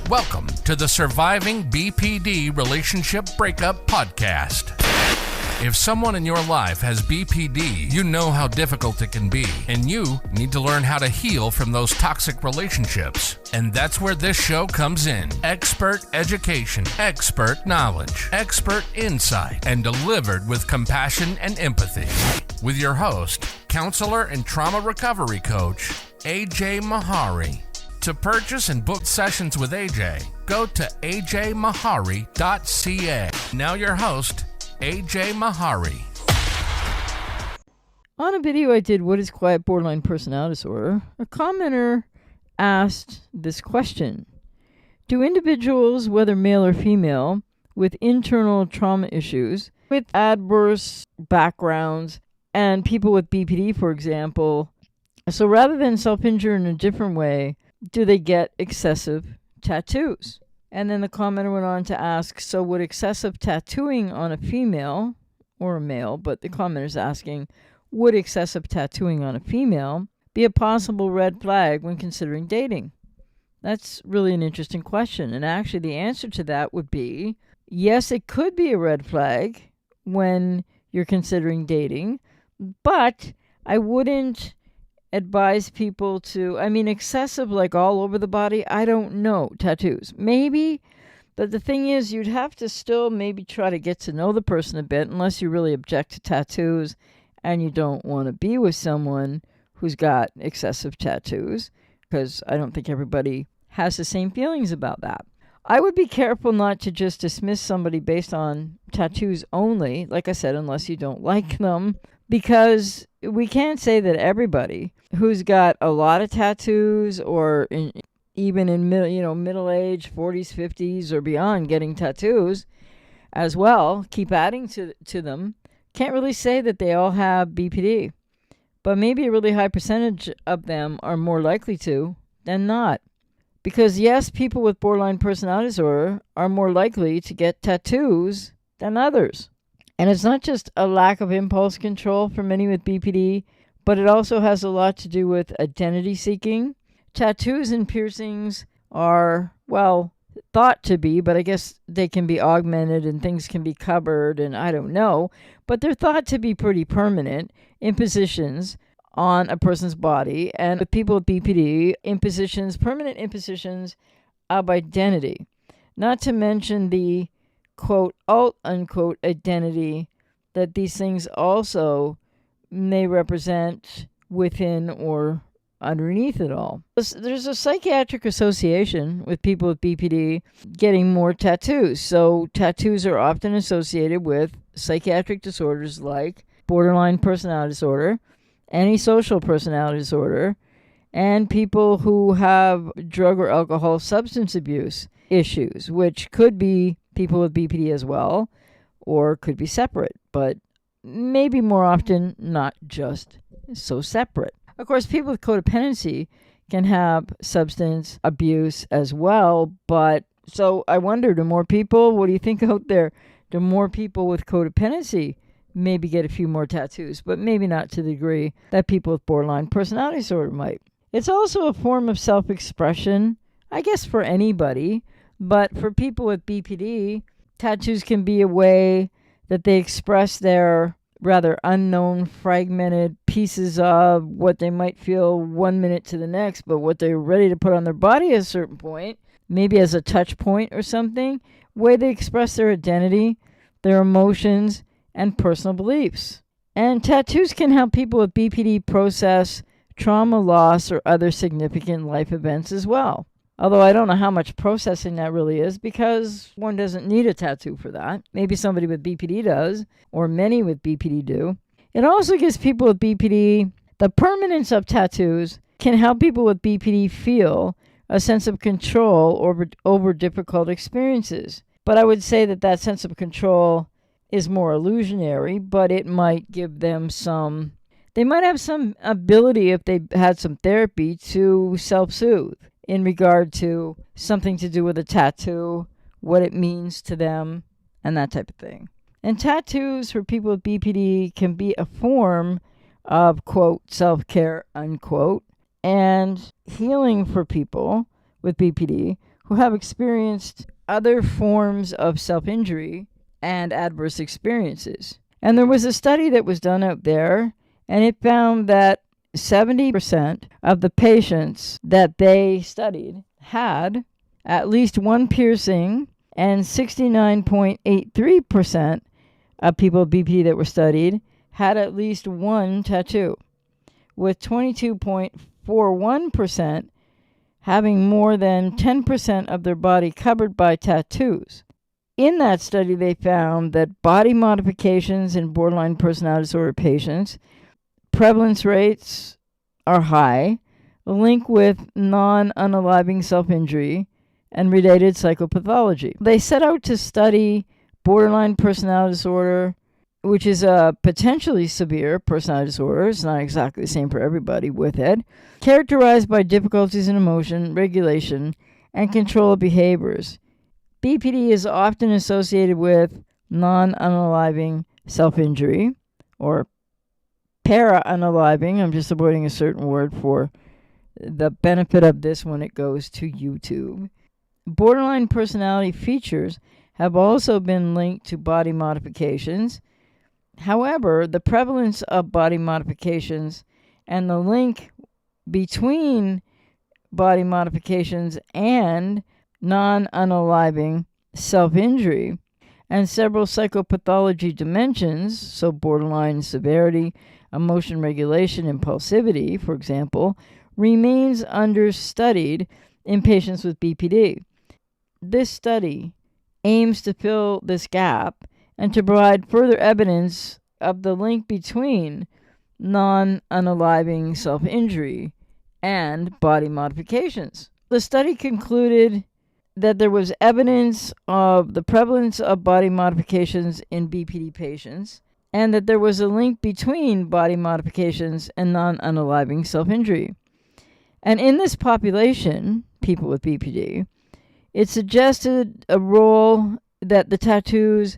Welcome to the Surviving BPD Relationship Breakup Podcast. If someone in your life has BPD, you know how difficult it can be, and you need to learn how to heal from those toxic relationships. And that's where this show comes in. Expert education, expert knowledge, expert insight, and delivered with compassion and empathy. With your host, counselor and trauma recovery coach, AJ Mahari. To purchase and book sessions with AJ, go to ajmahari.ca. Now your host, AJ Mahari. On a video I did, What is Quiet Borderline Personality Disorder? A commenter asked this question. Do individuals, whether male or female, with internal trauma issues, with adverse backgrounds, and people with BPD, for example, so rather than self-injure in a different way, do they get excessive tattoos? And then the commenter went on to ask, so would excessive tattooing on a female or a male, but the commenter is asking, would excessive tattooing on a female be a possible red flag when considering dating? That's really an interesting question. And actually the answer to that would be, yes, it could be a red flag when you're considering dating, but I wouldn't advise people to, excessive, like all over the body, I don't know, tattoos. Maybe, but the thing is, you'd have to still maybe try to get to know the person a bit, unless you really object to tattoos and you don't want to be with someone who's got excessive tattoos, because I don't think everybody has the same feelings about that. I would be careful not to just dismiss somebody based on tattoos only, like I said, unless you don't like them, because we can't say that everybody who's got a lot of tattoos or even in middle age, 40s, 50s or beyond getting tattoos as well, keep adding to them, can't really say that they all have BPD. But maybe a really high percentage of them are more likely to than not. Because yes, people with borderline personality disorder are more likely to get tattoos than others. And it's not just a lack of impulse control for many with BPD, but it also has a lot to do with identity seeking. Tattoos and piercings are, thought to be, but I guess they can be augmented and things can be covered and I don't know, but they're thought to be pretty permanent impositions on a person's body. And with people with BPD, permanent impositions of identity. Not to mention the quote, unquote, identity that these things also may represent within or underneath it all. There's a psychiatric association with people with BPD getting more tattoos. So tattoos are often associated with psychiatric disorders like borderline personality disorder, antisocial personality disorder, and people who have drug or alcohol substance abuse issues, which could be people with BPD as well, or could be separate, but maybe more often not just so separate. Of course, people with codependency can have substance abuse as well, but so I wonder, what do you think out there? Do more people with codependency maybe get a few more tattoos, but maybe not to the degree that people with borderline personality disorder might. It's also a form of self-expression, I guess for anybody, but for people with BPD, tattoos can be a way that they express their rather unknown, fragmented pieces of what they might feel one minute to the next, but what they're ready to put on their body at a certain point, maybe as a touch point or something, way they express their identity, their emotions, and personal beliefs. And tattoos can help people with BPD process trauma, loss, or other significant life events as well. Although I don't know how much processing that really is, because one doesn't need a tattoo for that. Maybe somebody with BPD does, or many with BPD do. It also gives people with BPD, the permanence of tattoos can help people with BPD feel a sense of control over difficult experiences. But I would say that sense of control is more illusionary, but it might give them they might have some ability, if they had some therapy, to self-soothe in regard to something to do with a tattoo, what it means to them, and that type of thing. And tattoos for people with BPD can be a form of, quote, self-care, unquote, and healing for people with BPD who have experienced other forms of self-injury and adverse experiences. And there was a study that was done out there, and it found that 70% of the patients that they studied had at least one piercing, and 69.83% of people with BPD that were studied had at least one tattoo, with 22.41% having more than 10% of their body covered by tattoos. In that study, they found that body modifications in borderline personality disorder patients, prevalence rates are high, linked with non-unaliving self-injury and related psychopathology. They set out to study borderline personality disorder, which is a potentially severe personality disorder. It's not exactly the same for everybody with it, characterized by difficulties in emotion, regulation, and control of behaviors. BPD is often associated with non-unaliving self-injury, or para-unaliving. I'm just avoiding a certain word for the benefit of this when it goes to YouTube. Borderline personality features have also been linked to body modifications. However, the prevalence of body modifications and the link between body modifications and non-unaliving self-injury and several psychopathology dimensions, so borderline severity, emotion regulation, impulsivity, for example, remains understudied in patients with BPD. This study aims to fill this gap and to provide further evidence of the link between non-unaliving self-injury and body modifications. The study concluded that there was evidence of the prevalence of body modifications in BPD patients, and that there was a link between body modifications and non-unaliving self-injury. And in this population, people with BPD, it suggested a role that the tattoos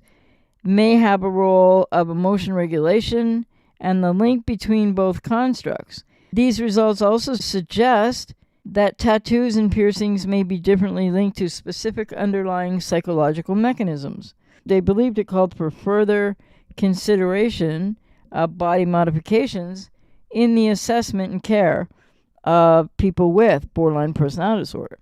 may have a role of emotion regulation and the link between both constructs. These results also suggest that tattoos and piercings may be differently linked to specific underlying psychological mechanisms. They believed it called for further consideration of body modifications in the assessment and care of people with borderline personality disorder.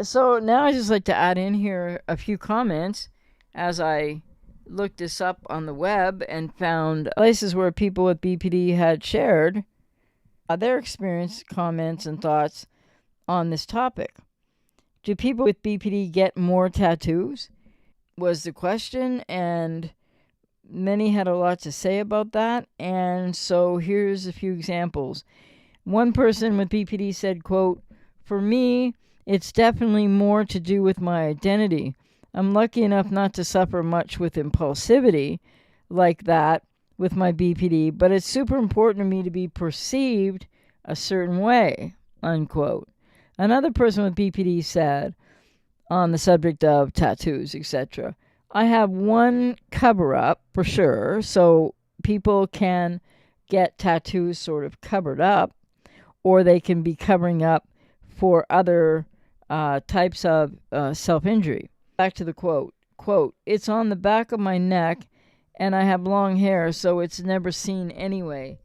So now I'd just like to add in here a few comments as I looked this up on the web and found places where people with BPD had shared their experience, comments, and thoughts on this topic. Do people with BPD get more tattoos? Was the question, and many had a lot to say about that. And so here's a few examples. One person with BPD said, quote, "For me, it's definitely more to do with my identity. I'm lucky enough not to suffer much with impulsivity like that with my BPD, but it's super important to me to be perceived a certain way," unquote. Another person with BPD said, on the subject of tattoos, etc., "I have one cover-up for sure, so people can get tattoos sort of covered up, or they can be covering up for other types of self-injury." Back to the quote. Quote, "It's on the back of my neck, and I have long hair, so it's never seen anyway.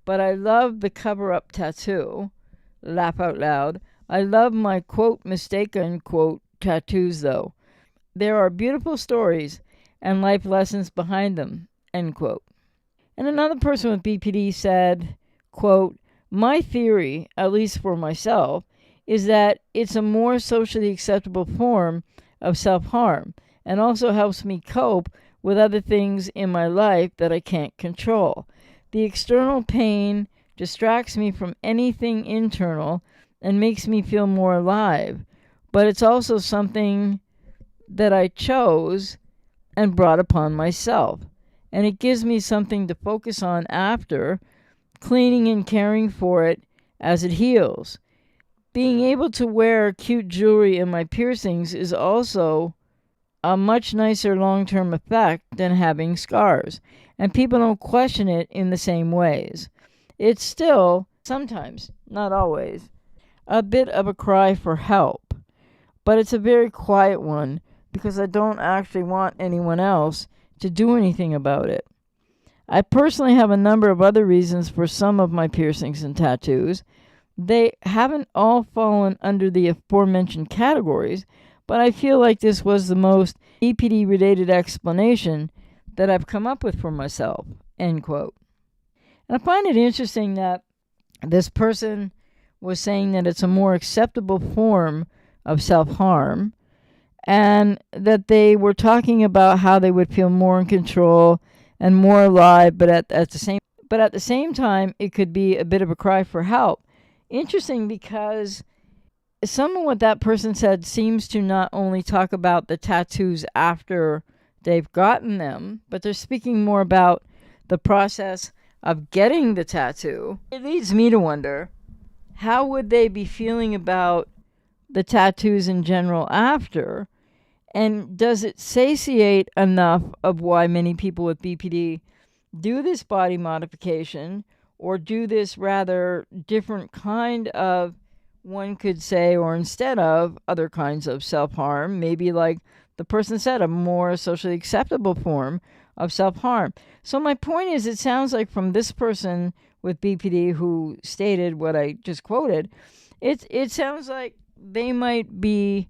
But I love the cover-up tattoo." Laugh out loud. "I love my, quote, mistaken, quote, tattoos, though. There are beautiful stories and life lessons behind them," end quote. And another person with BPD said, quote, "My theory, at least for myself, is that it's a more socially acceptable form of self-harm and also helps me cope with other things in my life that I can't control. The external pain distracts me from anything internal and makes me feel more alive, but it's also something that I chose and brought upon myself, and it gives me something to focus on after, cleaning and caring for it as it heals. Being able to wear cute jewelry in my piercings is also a much nicer long-term effect than having scars, and people don't question it in the same ways. It's still, sometimes, not always, a bit of a cry for help, but it's a very quiet one because I don't actually want anyone else to do anything about it. I personally have a number of other reasons for some of my piercings and tattoos. They haven't all fallen under the aforementioned categories, but I feel like this was the most BPD-related explanation that I've come up with for myself, end quote. And I find it interesting that this person was saying that it's a more acceptable form of self-harm, and that they were talking about how they would feel more in control and more alive, but at the same time, it could be a bit of a cry for help. Interesting, because some of what that person said seems to not only talk about the tattoos after they've gotten them, but they're speaking more about the process of getting the tattoo. It leads me to wonder, how would they be feeling about the tattoos in general after? And does it satiate enough of why many people with BPD do this body modification, or do this rather different kind of, one could say, or instead of other kinds of self-harm, maybe like the person said, a more socially acceptable form of self-harm. So my point is, it sounds like from this person with BPD who stated what I just quoted, it sounds like they might be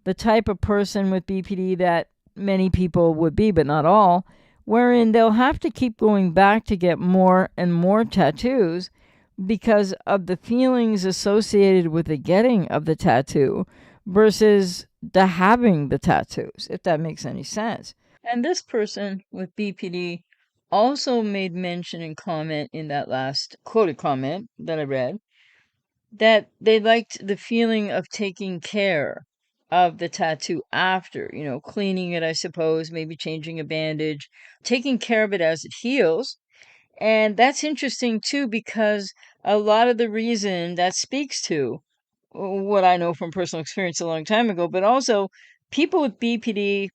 the type of person with BPD that many people would be, but not all, wherein they'll have to keep going back to get more and more tattoos because of the feelings associated with the getting of the tattoo versus the having the tattoos, if that makes any sense. And this person with BPD also made mention and comment in that last quoted comment that I read that they liked the feeling of taking care of the tattoo after, cleaning it, I suppose, maybe changing a bandage, taking care of it as it heals. And that's interesting too, because a lot of the reason that speaks to what I know from personal experience a long time ago, but also people with BPD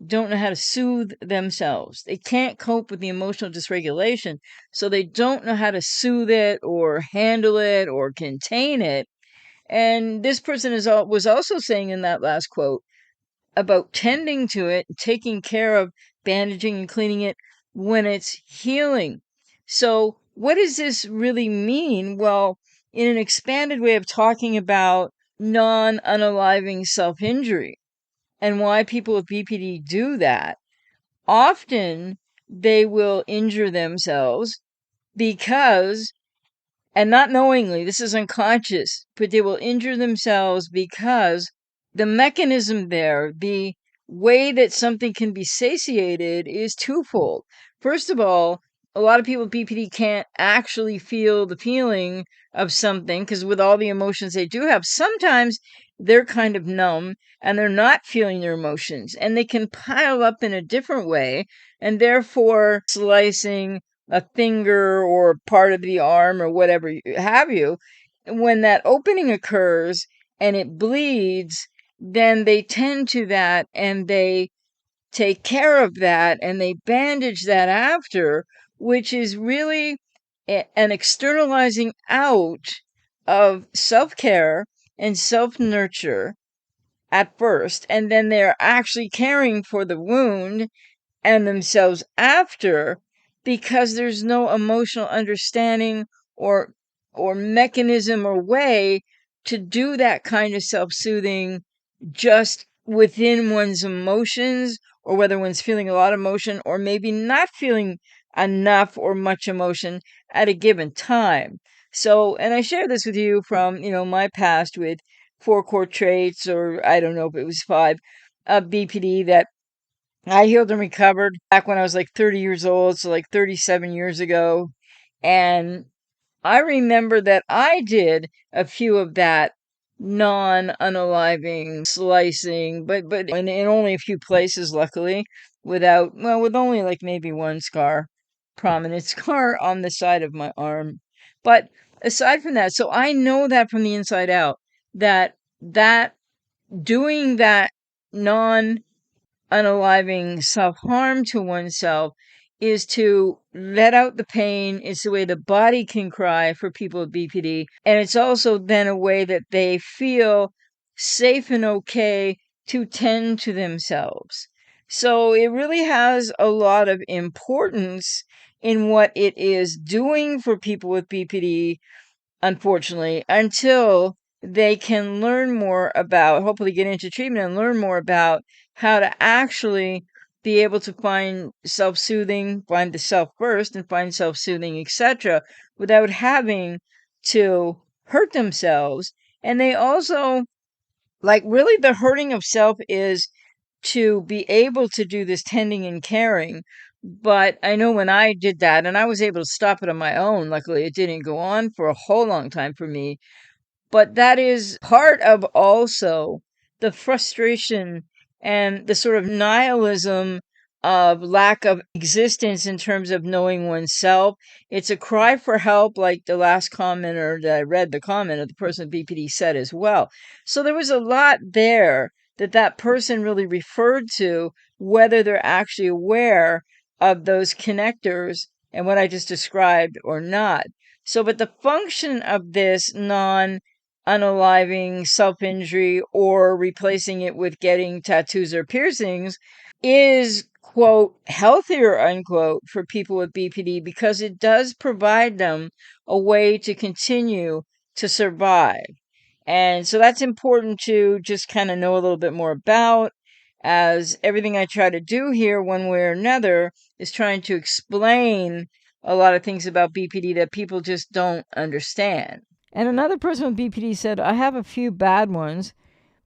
don't know how to soothe themselves. They can't cope with the emotional dysregulation, so they don't know how to soothe it or handle it or contain it. And this person was also saying in that last quote about tending to it, taking care of bandaging and cleaning it when it's healing. So, what does this really mean? Well, in an expanded way of talking about non-unaliving self-injury and why people with BPD do that, often they will injure themselves because, and not knowingly, this is unconscious, but they will injure themselves because the mechanism there, the way that something can be satiated is twofold. First of all, a lot of people with BPD can't actually feel the feeling of something because with all the emotions they do have, sometimes they're kind of numb and they're not feeling their emotions and they can pile up in a different way, and therefore slicing a finger or part of the arm or whatever have you, when that opening occurs and it bleeds, then they tend to that and they take care of that and they bandage that after, which is really an externalizing out of self-care and self-nurture at first, and then they're actually caring for the wound and themselves after, because there's no emotional understanding or mechanism or way to do that kind of self-soothing just within one's emotions, or whether one's feeling a lot of emotion or maybe not feeling enough or much emotion at a given time. So, and I share this with you from, my past with 4 core traits, or I don't know if it was 5, of BPD that I healed and recovered back when I was like 30 years old, so like 37 years ago. And I remember that I did a few of that non-unaliving slicing, but in only a few places, luckily, with only like maybe one scar, prominent scar on the side of my arm. But aside from that, so I know that from the inside out, that doing that non unaliving self-harm to oneself is to let out the pain. It's the way the body can cry for people with BPD. And it's also then a way that they feel safe and okay to tend to themselves. So it really has a lot of importance in what it is doing for people with BPD, unfortunately, until they can learn more about, hopefully get into treatment and learn more about how to actually be able to find self-soothing, find the self first and find self-soothing, etc., without having to hurt themselves. And they also, like, really the hurting of self is to be able to do this tending and caring. But I know when I did that, and I was able to stop it on my own, luckily it didn't go on for a whole long time for me. But that is part of also the frustration and the sort of nihilism of lack of existence in terms of knowing oneself. It's a cry for help, like the last commenter that I read, the comment of the person with BPD said as well. So there was a lot there that person really referred to, whether they're actually aware of those connectors and what I just described or not. So, but the function of this unaliving self-injury or replacing it with getting tattoos or piercings is, quote, healthier, unquote, for people with BPD because it does provide them a way to continue to survive. And so that's important to just kind of know a little bit more about, as everything I try to do here, one way or another, is trying to explain a lot of things about BPD that people just don't understand. And another person with BPD said, I have a few bad ones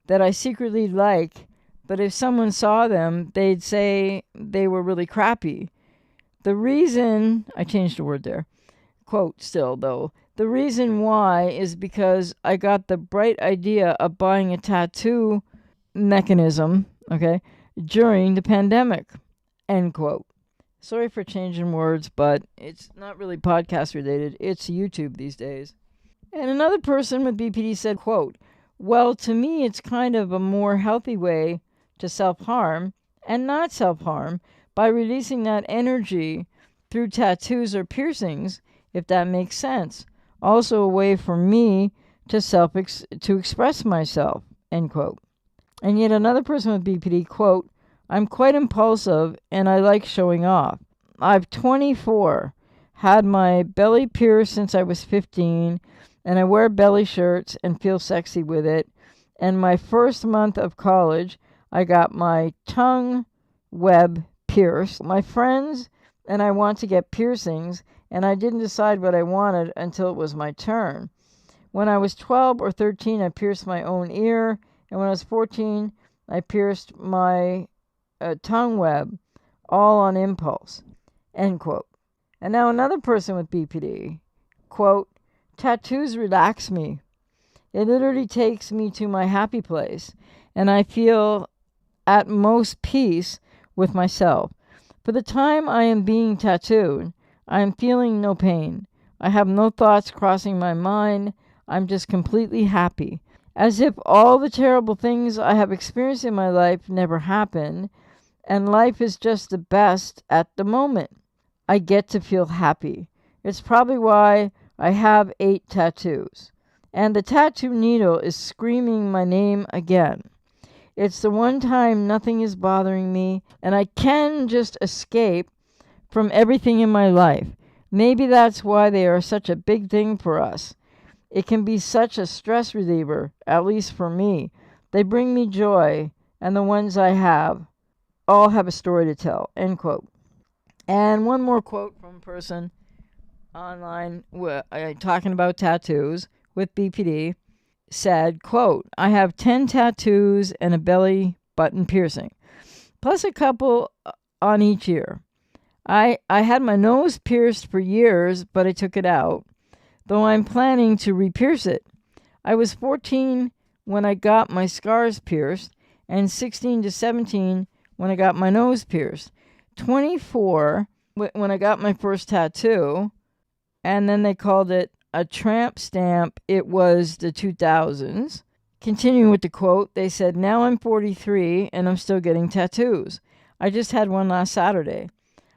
that I secretly like, but if someone saw them, they'd say they were really crappy. The reason, I changed the word there, quote still though, the reason why is because I got the bright idea of buying a tattoo mechanism, okay, during the pandemic, end quote. Sorry for changing words, but it's not really podcast related. It's YouTube these days. And another person with BPD said, quote, well, to me, it's kind of a more healthy way to self-harm and not self-harm by releasing that energy through tattoos or piercings, if that makes sense. Also a way for me to express myself, end quote. And yet another person with BPD, quote, I'm quite impulsive and I like showing off. I've 24, had my belly pierced since I was 15, and I wear belly shirts and feel sexy with it. And my first month of college, I got my tongue web pierced. My friends and I want to get piercings, and I didn't decide what I wanted until it was my turn. When I was 12 or 13, I pierced my own ear, and when I was 14, I pierced my tongue web, all on impulse, end quote. And now another person with BPD, quote, tattoos relax me. It literally takes me to my happy place, and I feel at most peace with myself. For the time I am being tattooed, I am feeling no pain. I have no thoughts crossing my mind. I'm just completely happy, as if all the terrible things I have experienced in my life never happened, and life is just the best at the moment. I get to feel happy. It's probably why I have 8 tattoos. And the tattoo needle is screaming my name again. It's the one time nothing is bothering me, and I can just escape from everything in my life. Maybe that's why they are such a big thing for us. It can be such a stress reliever, at least for me. They bring me joy, and the ones I have all have a story to tell, end quote. And one more quote from a person online talking about tattoos with BPD said, quote, I have 10 tattoos and a belly button piercing, plus a couple on each ear. I had my nose pierced for years, but I took it out, though I'm planning to re-pierce it. I was 14 when I got my scars pierced, and 16 to 17 when I got my nose pierced. 24 when I got my first tattoo, and then they called it a tramp stamp. It was the 2000s. Continuing with the quote, they said, now I'm 43 and I'm still getting tattoos. I just had one last Saturday.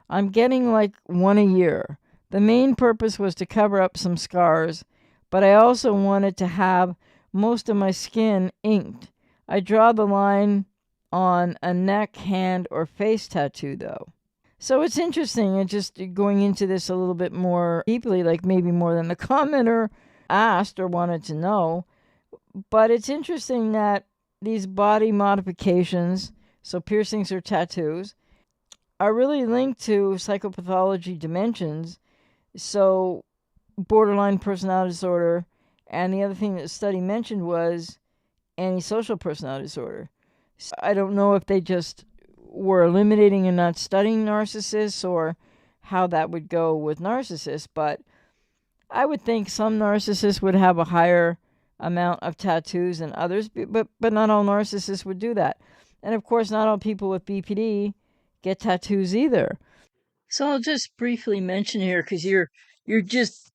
I'm getting like one a year. The main purpose was to cover up some scars, but I also wanted to have most of my skin inked I draw the line on a neck, hand, or face tattoo, though. So it's interesting, and just going into this a little bit more deeply, like maybe more than the commenter asked or wanted to know. But it's interesting that these body modifications, so piercings or tattoos, are really linked to psychopathology dimensions. So borderline personality disorder, and the other thing that the study mentioned was antisocial personality disorder. So I don't know if they just were eliminating and not studying narcissists, or how that would go with narcissists, but I would think some narcissists would have a higher amount of tattoos than others, but not all narcissists would do that. And of course, not all people with BPD get tattoos either. So I'll just briefly mention here, because you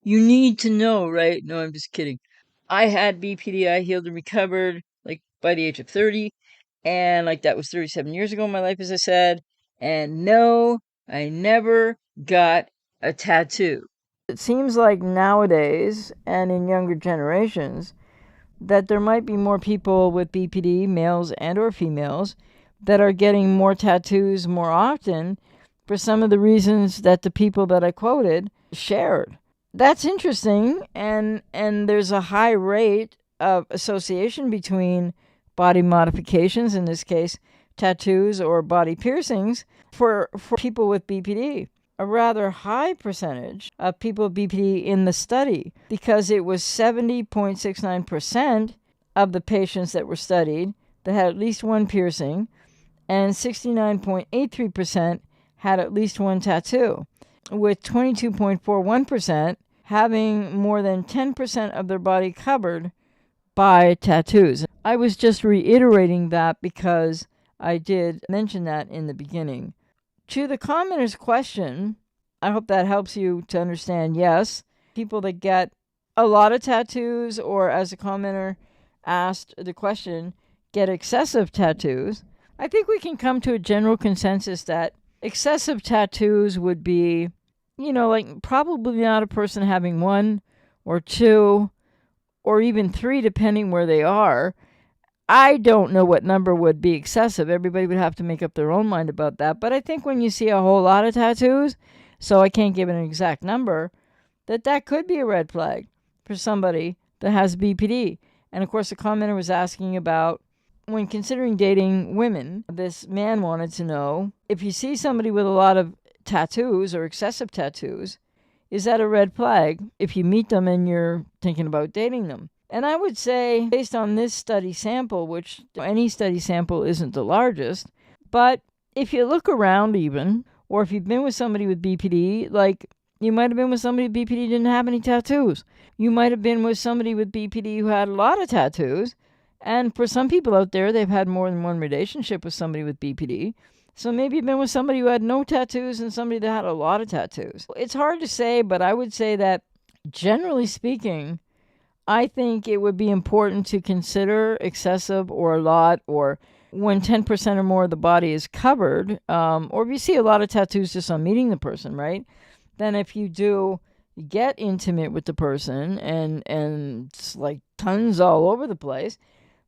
need to know, right? No, I'm just kidding. I had BPD, I healed and recovered like by the age of 30. And like that was 37 years ago in my life, as I said. And no, I never got a tattoo. It seems like nowadays and in younger generations that there might be more people with BPD, males and or females, that are getting more tattoos more often for some of the reasons that the people that I quoted shared. That's interesting, and there's a high rate of association between body modifications, in this case tattoos or body piercings, for people with BPD. A rather high percentage of people with BPD in the study, because it was 70.69% of the patients that were studied that had at least one piercing, and 69.83% had at least one tattoo, with 22.41% having more than 10% of their body covered by tattoos. I was just reiterating that because I did mention that in the beginning. To the commenter's question, I hope that helps you to understand, yes, people that get a lot of tattoos, or as the commenter asked the question, get excessive tattoos. I think we can come to a general consensus that excessive tattoos would be, like probably not a person having one or two or even three, depending where they are. I don't know what number would be excessive. Everybody would have to make up their own mind about that. But I think when you see a whole lot of tattoos, so I can't give an exact number, that could be a red flag for somebody that has BPD. And of course, the commenter was asking about, when considering dating women, this man wanted to know, if you see somebody with a lot of tattoos or excessive tattoos, is that a red flag if you meet them and you're thinking about dating them? And I would say, based on this study sample, which any study sample isn't the largest, but if you look around even, or if you've been with somebody with BPD, like you might have been with somebody with BPD who didn't have any tattoos. You might have been with somebody with BPD who had a lot of tattoos. And for some people out there, they've had more than one relationship with somebody with BPD. So maybe you've been with somebody who had no tattoos and somebody that had a lot of tattoos. It's hard to say, but I would say that, generally speaking, I think it would be important to consider excessive or a lot, or when 10% or more of the body is covered, or if you see a lot of tattoos just on meeting the person, right? Then if you do get intimate with the person and it's like tons all over the place,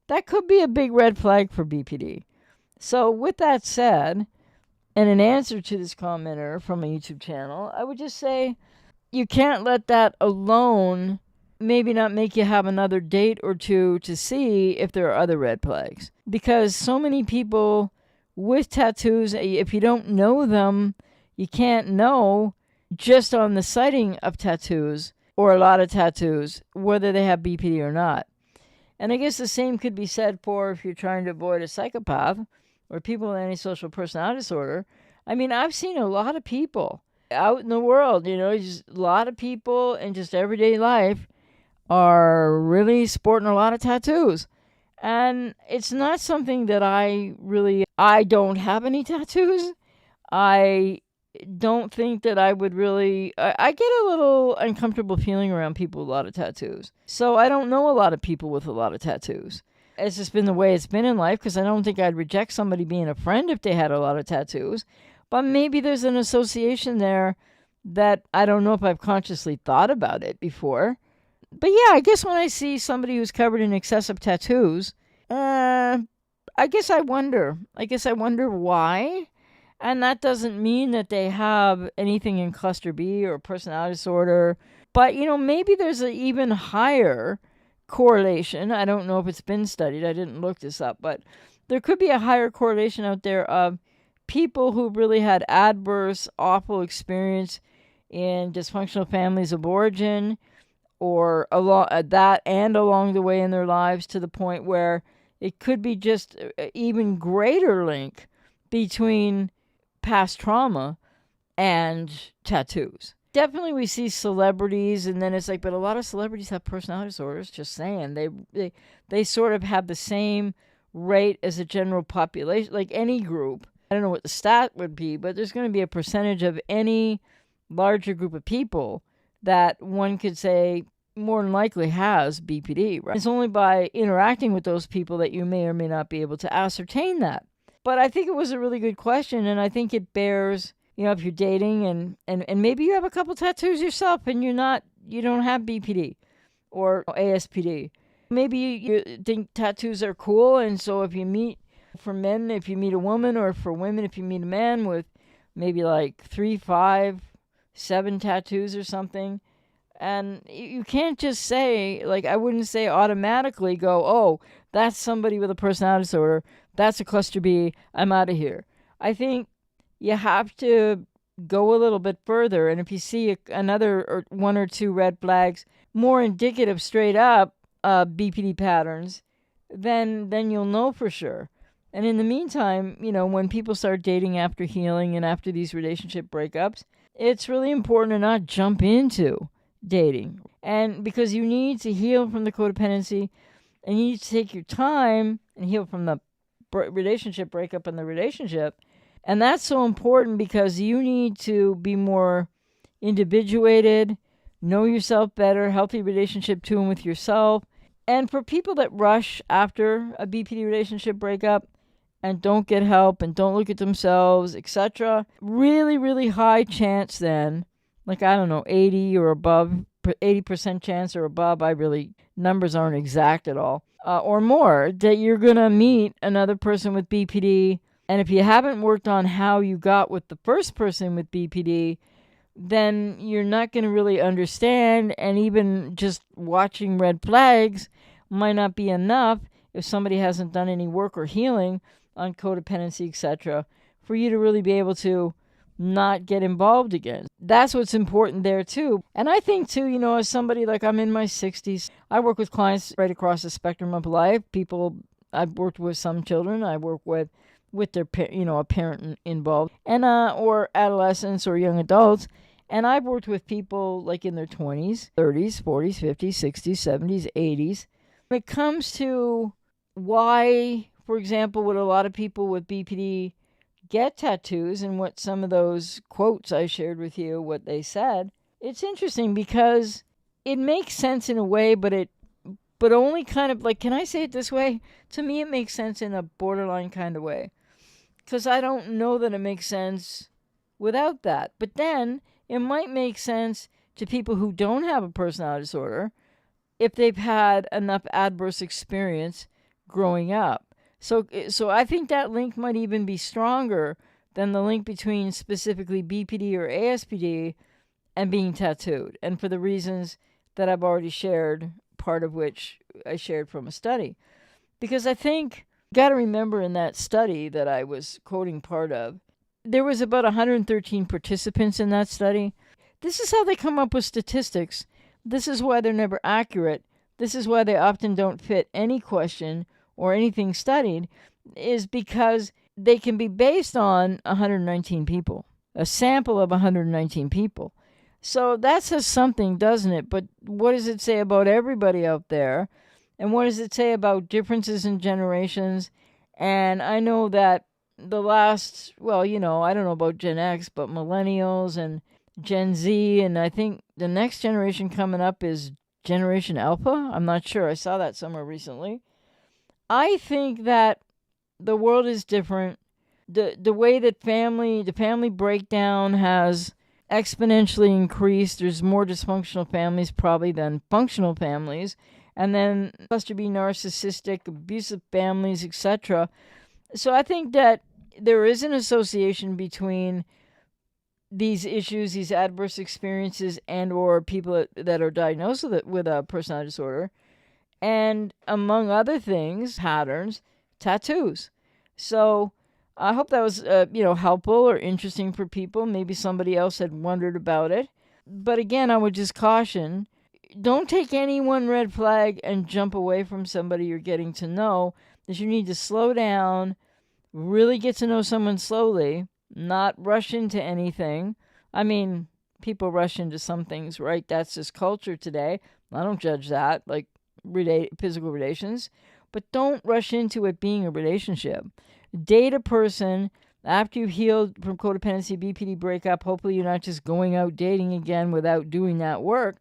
that could be a big red flag for BPD. So with that said, and in answer to this commenter from a YouTube channel, I would just say you can't let that alone maybe not make you have another date or two to see if there are other red flags. Because so many people with tattoos, if you don't know them, you can't know just on the sighting of tattoos or a lot of tattoos whether they have BPD or not. And I guess the same could be said for if you're trying to avoid a psychopath or people with antisocial personality disorder. I mean, I've seen a lot of people out in the world, just a lot of people in just everyday life are really sporting a lot of tattoos. And it's not something that I don't have any tattoos. I don't think that I would really, I get a little uncomfortable feeling around people with a lot of tattoos. So I don't know a lot of people with a lot of tattoos. It's just been the way it's been in life, because I don't think I'd reject somebody being a friend if they had a lot of tattoos. But maybe there's an association there that I don't know if I've consciously thought about it before. But yeah, I guess when I see somebody who's covered in excessive tattoos, I guess I wonder why. And that doesn't mean that they have anything in cluster B or personality disorder. But, maybe there's an even higher correlation. I don't know if it's been studied. I didn't look this up. But there could be a higher correlation out there of people who really had adverse, awful experience in dysfunctional families of origin, or along the way in their lives, to the point where it could be just an even greater link between past trauma and tattoos. Definitely we see celebrities, and then it's like, but a lot of celebrities have personality disorders, just saying. They sort of have the same rate as a general population, like any group. I don't know what the stat would be, but there's going to be a percentage of any larger group of people that one could say more than likely has BPD, right? It's only by interacting with those people that you may or may not be able to ascertain that. But I think it was a really good question, and I think it bears, if you're dating and maybe you have a couple tattoos yourself and you don't have BPD or ASPD. Maybe you think tattoos are cool, and so if you meet, for men, if you meet a woman, or for women, if you meet a man with maybe like 3, 5, 7 tattoos or something, and you can't just say, like, I wouldn't say automatically go, oh, that's somebody with a personality disorder, that's a cluster B, I'm out of here. I think you have to go a little bit further, and if you see another or 1 or 2 red flags, more indicative straight up BPD patterns, then you'll know for sure. And in the meantime, when people start dating after healing and after these relationship breakups, it's really important to not jump into dating. And because you need to heal from the codependency, and you need to take your time and heal from the relationship breakup and the relationship. And that's so important because you need to be more individuated, know yourself better, healthy relationship to and with yourself. And for people that rush after a BPD relationship breakup and don't get help and don't look at themselves, etc., really, really high chance then, like, I don't know, 80 or above, 80% chance or above, numbers aren't exact at all, or more, that you're going to meet another person with BPD. And if you haven't worked on how you got with the first person with BPD, then you're not going to really understand, and even just watching red flags might not be enough if somebody hasn't done any work or healing on codependency, etc., for you to really be able to not get involved again. That's what's important there too. And I think too, as somebody, like, I'm in my 60s, I work with clients right across the spectrum of life. People, I've worked with some children, I work with their a parent involved, and or adolescents or young adults. And I've worked with people like in their 20s, 30s, 40s, 50s, 60s, 70s, 80s. When it comes to why, for example, would a lot of people with BPD get tattoos, and what some of those quotes I shared with you, what they said, it's interesting because it makes sense in a way, but only kind of, like, can I say it this way? To me, it makes sense in a borderline kind of way, because I don't know that it makes sense without that. But then it might make sense to people who don't have a personality disorder if they've had enough adverse experience growing up. So I think that link might even be stronger than the link between specifically BPD or ASPD and being tattooed, and for the reasons that I've already shared, part of which I shared from a study. Because I think, got to remember, in that study that I was quoting part of, there was about 113 participants in that study. This is how they come up with statistics. This is why they're never accurate. This is why they often don't fit any question or anything studied, is because they can be based on 119 people, a sample of 119 people. So that says something, doesn't it? But what does it say about everybody out there? And what does it say about differences in generations? And I know that the last, I don't know about Gen X, but millennials and Gen Z, and I think the next generation coming up is Generation Alpha. I'm not sure. I saw that somewhere recently. I think that the world is different. The way that the family breakdown has exponentially increased. There's more dysfunctional families probably than functional families. and then cluster B, narcissistic, abusive families, etc. So I think that there is an association between these issues, these adverse experiences, and or people that are diagnosed with a personality disorder, and among other things, patterns, tattoos. So I hope that was helpful or interesting for people. Maybe somebody else had wondered about it. But again, I would just caution, don't take any one red flag and jump away from somebody you're getting to know. That you need to slow down, really get to know someone slowly, not rush into anything. I mean, people rush into some things, right? That's just culture today. I don't judge that, like physical relations. But don't rush into it being a relationship. Date a person after you've healed from codependency, BPD breakup. Hopefully you're not just going out dating again without doing that work.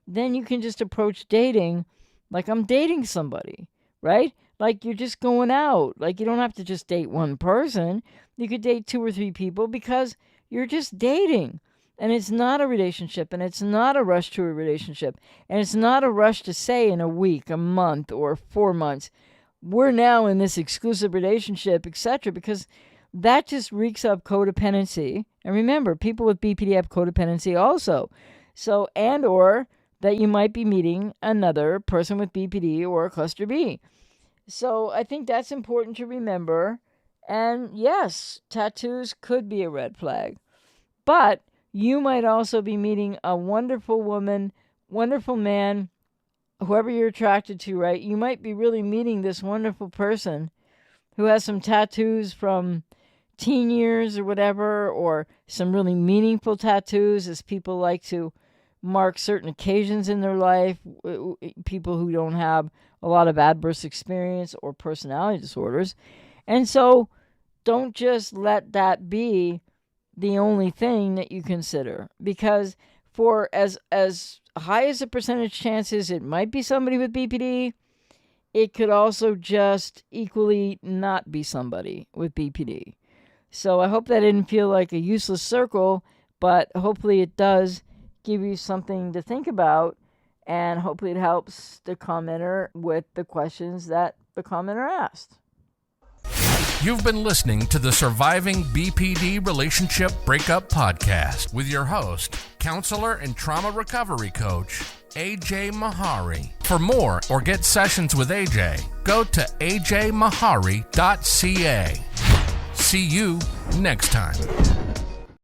Then you can just approach dating like I'm dating somebody, right? Like you're just going out. Like you don't have to just date one person. You could date 2 or 3 people because you're just dating. And it's not a relationship, and it's not a rush to a relationship. And it's not a rush to say in a week, a month, or 4 months, we're now in this exclusive relationship, etc., because that just reeks of codependency. And remember, people with BPD have codependency also. So, and or that you might be meeting another person with BPD or cluster B. So I think that's important to remember. And yes, tattoos could be a red flag. But you might also be meeting a wonderful woman, wonderful man, whoever you're attracted to, right? You might be really meeting this wonderful person who has some tattoos from teen years or whatever, or some really meaningful tattoos, as people like to mark certain occasions in their life, people who don't have a lot of adverse experience or personality disorders. And so don't just let that be the only thing that you consider, because for as high as the percentage chances it might be somebody with BPD, it could also just equally not be somebody with BPD. So I hope that didn't feel like a useless circle, but hopefully it does give you something to think about, and hopefully it helps the commenter with the questions that the commenter asked. You've been listening to the Surviving BPD Relationship Breakup Podcast with your host, counselor and trauma recovery coach, AJ Mahari. For more or get sessions with AJ, go to ajmahari.ca. See you next time.